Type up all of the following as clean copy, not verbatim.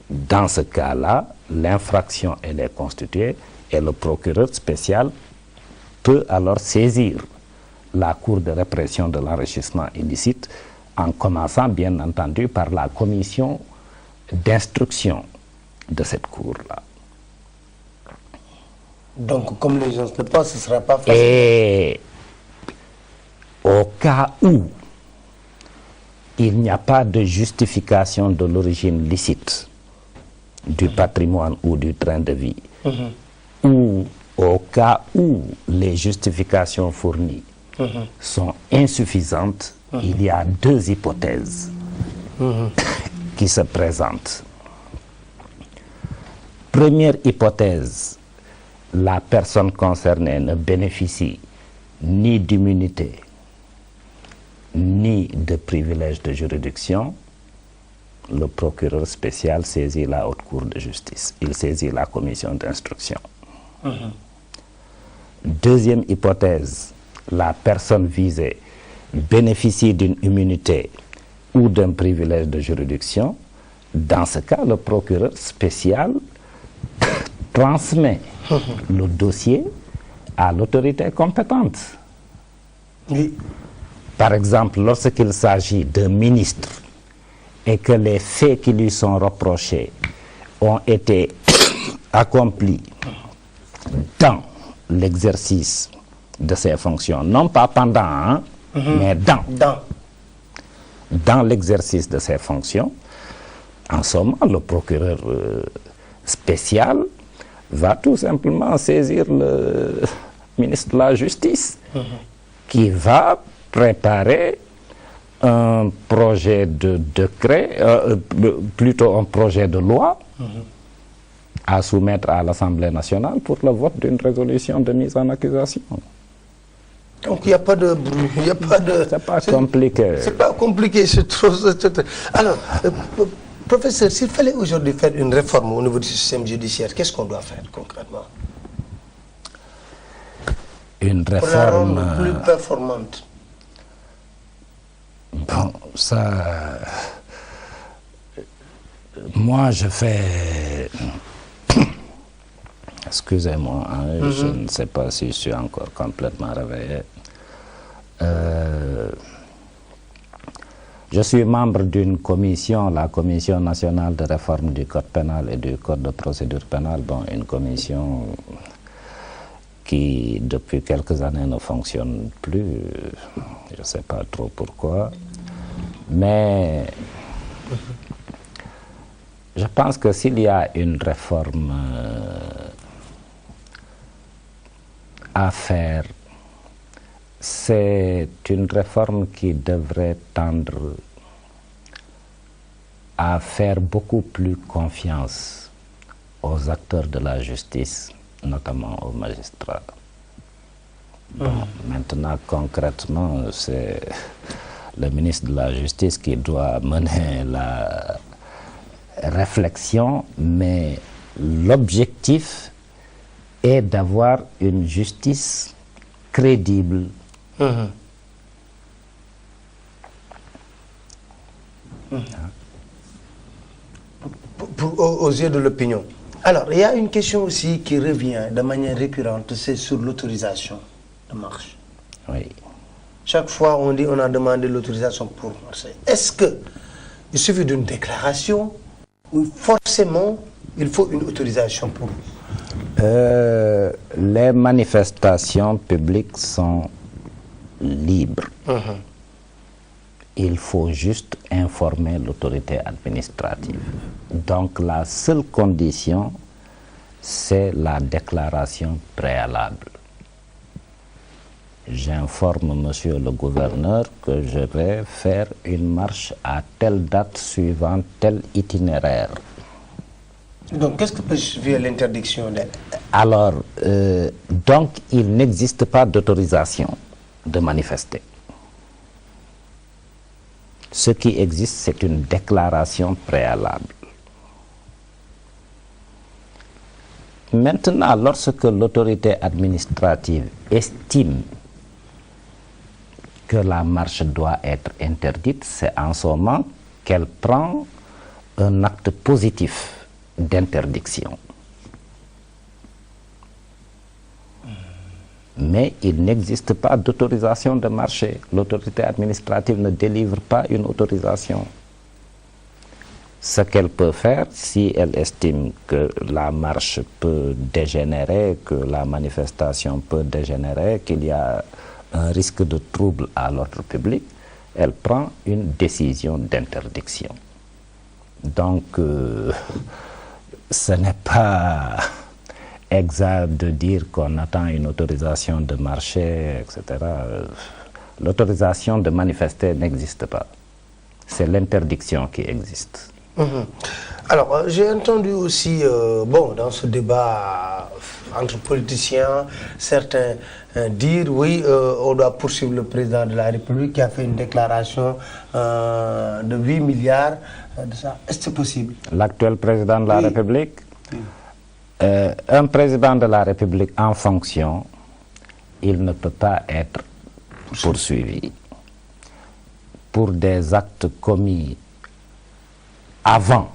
Dans ce cas-là, l'infraction, elle est constituée et le procureur spécial peut alors saisir la Cour de répression de l'enrichissement illicite, en commençant bien entendu par la commission d'instruction de cette Cour-là. Donc, comme les gens le pensent, ce ne sera pas facile. Et au cas où il n'y a pas de justification de l'origine licite du patrimoine ou du train de vie, ou au cas où les justifications fournies sont insuffisantes, il y a deux hypothèses qui se présentent. Première hypothèse, la personne concernée ne bénéficie ni d'immunité ni de privilège de juridiction. Le procureur spécial saisit la haute cour de justice. Il saisit la commission d'instruction. Deuxième hypothèse, la personne visée bénéficie d'une immunité ou d'un privilège de juridiction. Dans ce cas, le procureur spécial transmet le dossier à l'autorité compétente. Oui. Par exemple, lorsqu'il s'agit d'un ministre et que les faits qui lui sont reprochés ont été accomplis dans l'exercice de ses fonctions, non pas pendant, mais dans l'exercice de ses fonctions, en ce moment, le procureur spécial va tout simplement saisir le ministre de la Justice qui va préparer un projet de décret, plutôt un projet de loi à soumettre à l'Assemblée nationale pour le vote d'une résolution de mise en accusation. Donc il n'y a pas de bruit, il n'y a pas de... C'est pas compliqué. C'est pas compliqué, c'est trop... Alors, professeur, s'il fallait aujourd'hui faire une réforme au niveau du système judiciaire, qu'est-ce qu'on doit faire concrètement? Une réforme... Pour la rendre plus performante. Bon, ça... Moi, je fais... Excusez-moi, hein, je ne sais pas si je suis encore complètement réveillé. Je suis membre d'une commission, la Commission nationale de réforme du Code pénal et du Code de procédure pénale. Bon, une commission qui, depuis quelques années, ne fonctionne plus. Je ne sais pas trop pourquoi. Mais je pense que s'il y a une réforme à faire, c'est une réforme qui devrait tendre à faire beaucoup plus confiance aux acteurs de la justice, notamment aux magistrats. Bon, maintenant, concrètement, c'est le ministre de la Justice qui doit mener la réflexion, mais l'objectif est d'avoir une justice crédible. Aux yeux de l'opinion. Alors, il y a une question aussi qui revient de manière récurrente, c'est sur l'autorisation de marche. Oui. Chaque fois, on dit on a demandé l'autorisation pour marcher. Est-ce qu'il suffit d'une déclaration ou forcément il faut une autorisation pour... Les manifestations publiques sont libres. Il faut juste informer l'autorité administrative. Donc la seule condition, c'est la déclaration préalable. J'informe monsieur le gouverneur que je vais faire une marche à telle date suivant tel itinéraire. Donc qu'est-ce que peut justifier l'interdiction d'elle? Alors, donc il n'existe pas d'autorisation de manifester. Ce qui existe, c'est une déclaration préalable. Maintenant, lorsque l'autorité administrative estime que la marche doit être interdite, c'est en ce moment qu'elle prend un acte positif d'interdiction. Mais il n'existe pas d'autorisation de marché. L'autorité administrative ne délivre pas une autorisation. Ce qu'elle peut faire, si elle estime que la marche peut dégénérer, que la manifestation peut dégénérer, qu'il y a un risque de trouble à l'ordre public, elle prend une décision d'interdiction. Donc, ce n'est pas exact de dire qu'on attend une autorisation de marcher, etc. L'autorisation de manifester n'existe pas. C'est l'interdiction qui existe. Alors, j'ai entendu aussi, dans ce débat entre politiciens, certains dire, oui, on doit poursuivre le président de la République qui a fait une déclaration de 8 milliards. De ça. Est-ce que c'est possible? L'actuel président de la République, un président de la République en fonction, il ne peut pas être poursuivi pour des actes commis avant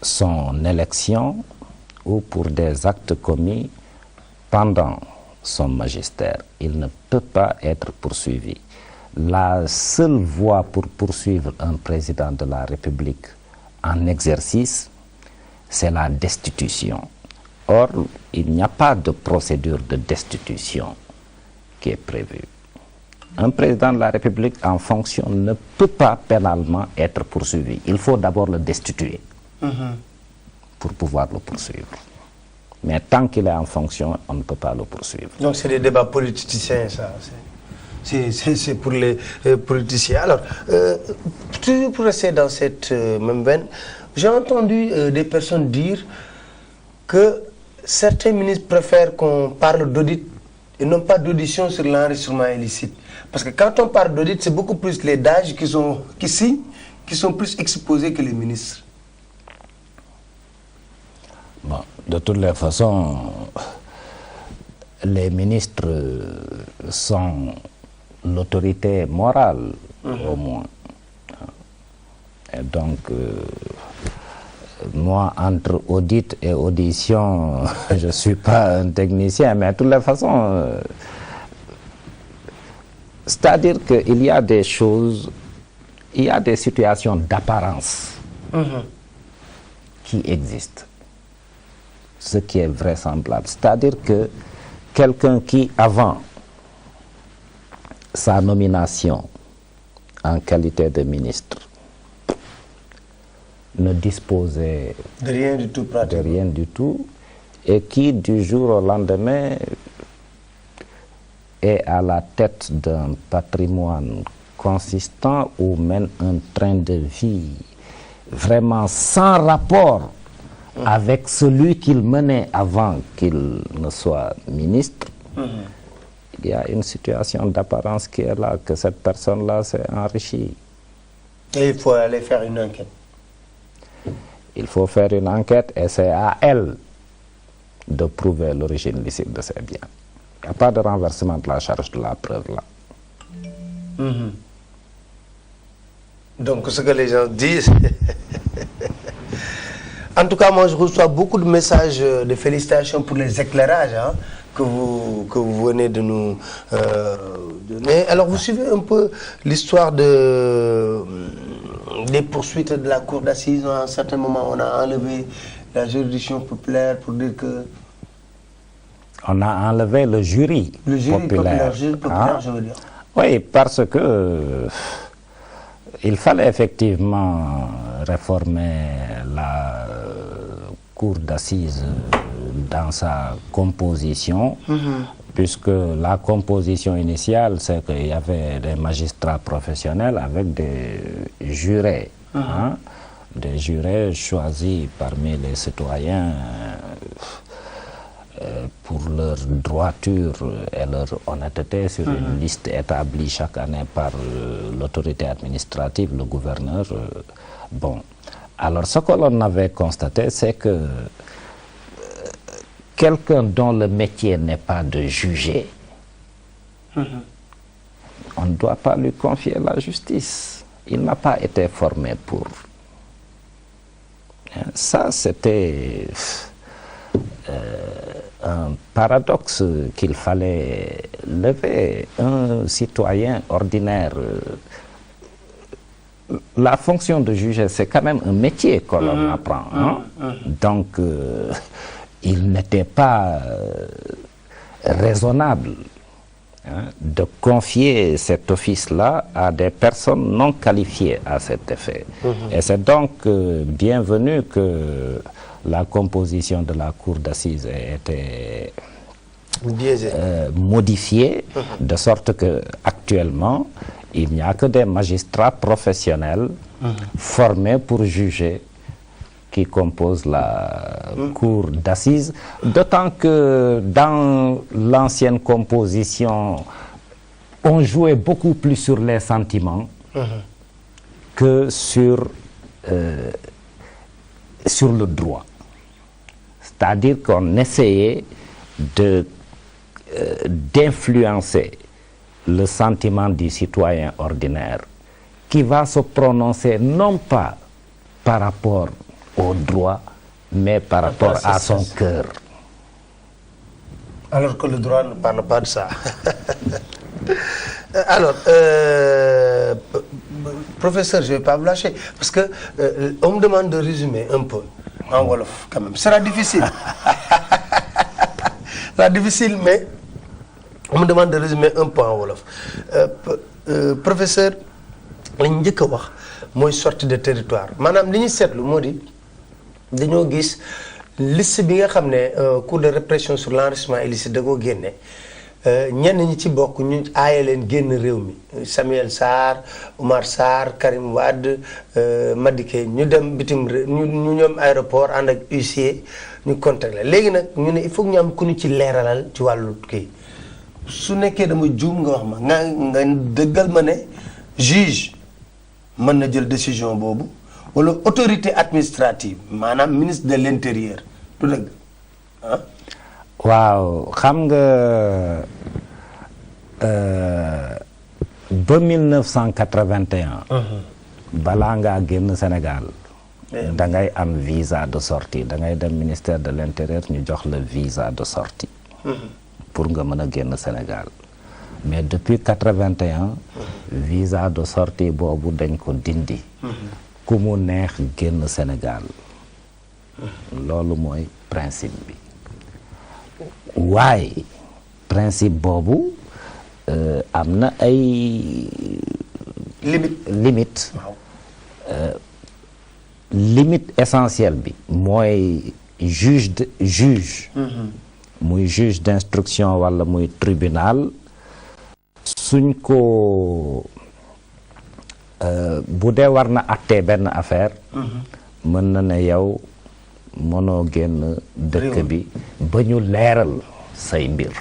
son élection ou pour des actes commis pendant son magistère. Il ne peut pas être poursuivi. La seule voie pour poursuivre un président de la République en exercice, c'est la destitution. Or, il n'y a pas de procédure de destitution qui est prévue. Un président de la République en fonction ne peut pas pénalement être poursuivi. Il faut d'abord le destituer pour pouvoir le poursuivre. Mais tant qu'il est en fonction, on ne peut pas le poursuivre. Donc c'est des débats politiciens, ça. C'est pour les politiciens. Alors, toujours pour rester dans cette même veine, j'ai entendu des personnes dire que certains ministres préfèrent qu'on parle d'audit et non pas d'audition sur l'enregistrement illicite. Parce que quand on parle d'audit, c'est beaucoup plus les DAGE qui signent, qui sont plus exposés que les ministres. Bon, de toutes les façons, les ministres sont l'autorité morale, au moins. Et donc, moi, entre audit et audition, je ne suis pas un technicien, mais de toutes les façons, c'est-à-dire qu'il y a des choses, il y a des situations d'apparence qui existent. Ce qui est vraisemblable. C'est-à-dire que quelqu'un qui, avant sa nomination en qualité de ministre, ne disposait de rien du tout, pratiquement. De rien du tout, et qui, du jour au lendemain, est à la tête d'un patrimoine consistant ou mène un train de vie vraiment sans rapport avec celui qu'il menait avant qu'il ne soit ministre, il y a une situation d'apparence qui est là, que cette personne-là s'est enrichie. Et il faut aller faire une enquête. Il faut faire une enquête et c'est à elle de prouver l'origine licite de ses biens. Il n'y a pas de renversement de la charge de la preuve là. Donc ce que les gens disent... En tout cas, moi, je reçois beaucoup de messages de félicitations pour les éclairages que vous venez de nous donner. Alors, vous suivez un peu l'histoire des poursuites de la cour d'assises. À un certain moment, on a enlevé la juridiction populaire pour dire que... On a enlevé le jury populaire. Le jury populaire, je veux dire. Oui, parce que... il fallait effectivement réformer la cour d'assises dans sa composition, puisque la composition initiale, c'est qu'il y avait des magistrats professionnels avec des jurés, des jurés choisis parmi les citoyens pour leur droiture et leur honnêteté sur une liste établie chaque année par l'autorité administrative, le gouverneur. Bon, alors ce que l'on avait constaté, c'est que quelqu'un dont le métier n'est pas de juger, on ne doit pas lui confier la justice. Il n'a pas été formé pour. ça c'était un paradoxe qu'il fallait lever. Un citoyen ordinaire, la fonction de juger, c'est quand même un métier que l'on apprend. Hein? Donc, il n'était pas raisonnable de confier cet office-là à des personnes non qualifiées à cet effet. Et c'est donc bienvenu que la composition de la cour d'assises ait été modifiée, de sorte que actuellement il n'y a que des magistrats professionnels formés pour juger qui composent la cour d'assises, d'autant que dans l'ancienne composition on jouait beaucoup plus sur les sentiments que sur le droit. C'est-à-dire qu'on essayait d'influencer le sentiment du citoyen ordinaire qui va se prononcer non pas par rapport au droit, mais par rapport à son cœur. Alors que le droit ne parle pas de ça. Alors, professeur, je ne vais pas vous lâcher, parce que on me demande de résumer un peu en wolof quand même. Ce sera difficile. Ce sera difficile, mais on me demande de résumer un peu en wolof. Professeur, li ñu njëkk a wax mooy sortie de territoire maanaam li ñu seetlu moo di dañoo gis liste bi nga xam ne cour de répression sur l'enrichissement illicite da koo génne ñenn ñi ci bokk ñu aaye leen génn réew mi Samuel Sarr Oumar Sarr Karim Wade Madické ñu dem bitim réew ñu ñoom aéroport ànd ak huissier ñu contacté léegi nag ñu ne il faut ñu am ku ñu ci leeralal ci wàllu kii su nekkee dama juum nga wax ma nga dëggal ma ne juge mën na jël décision boobu wala autorité administrative maanaam ministre de l'intérieur du dëgg ah. waaw xam nga ba 1981. balaa ngaa génn Sénégal. da ngay am visa de sortie da ngay dem ministère de l'intérieur ñu jox la visa de sortie. pour nga mën a génn Sénégal. mais depuis 81. visa de sortie boobu dañ ko dindi. ku mu neex génn Sénégal. loolu mooy principe bi. waaye principe boobu am na ay limite limite essentielle bi mooy juge muy juge d'instruction wala muy tribunal suñ ko bu dee war na àttee benn affaire mën na ne yow mënoo génn dëkk bi ba ñu leeral say mbir.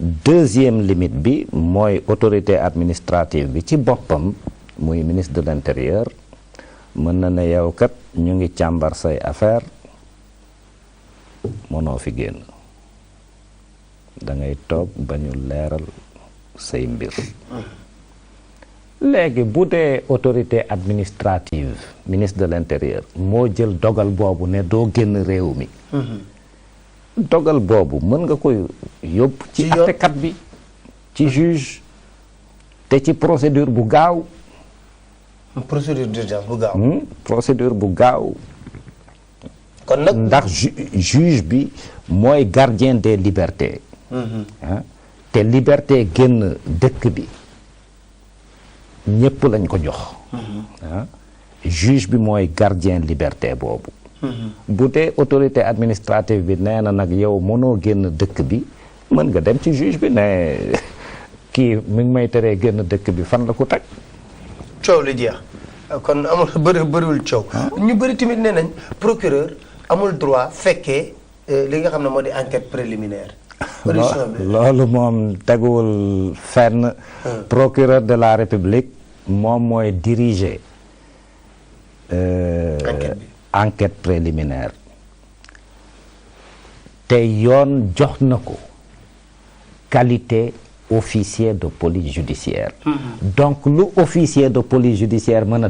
deuxième limite bi mooy autorité administrative bi ci boppam muy ministre de l'intérieur mën na ne yow kat ñu ngi càmbar say affaire mënoo fi génn da ngay toog ba ñu leeral say mbir. léegi bu dee autorité administrative ministre de l'intérieur moo jël dogal boobu ne doo génn réew mi. dogal boobu mën nga koy yóbbu ci àttekat bi ci juge te ci procédure bu gaaw. procédure d'urgence bu gaaw. procédure bu gaaw. kon nag ndax juge bi mooy gardien des libertés. te liberté génn dëkk bi ñépp lañ ko jox. juge bi mooy gardien liberté boobu. bu dee autorité administrative bi nee na nag yow mënoo génn dëkk bi mën nga dem ci juge bi ne kii mi ngi may teree génn dëkk bi fan la ko teg. coow li jeex kon amul bëriwul coow. ñu bëri tamit nee nañ procureur amul droit fekkee li nga xam ne moo di enquête préliminaire. loolu moom teguwul fenn. procureur de la République moom mooy diriger. enquête préliminaire te yoon jox na ko qualité officier de police judiciaire. donc lu officier de police judiciaire mën a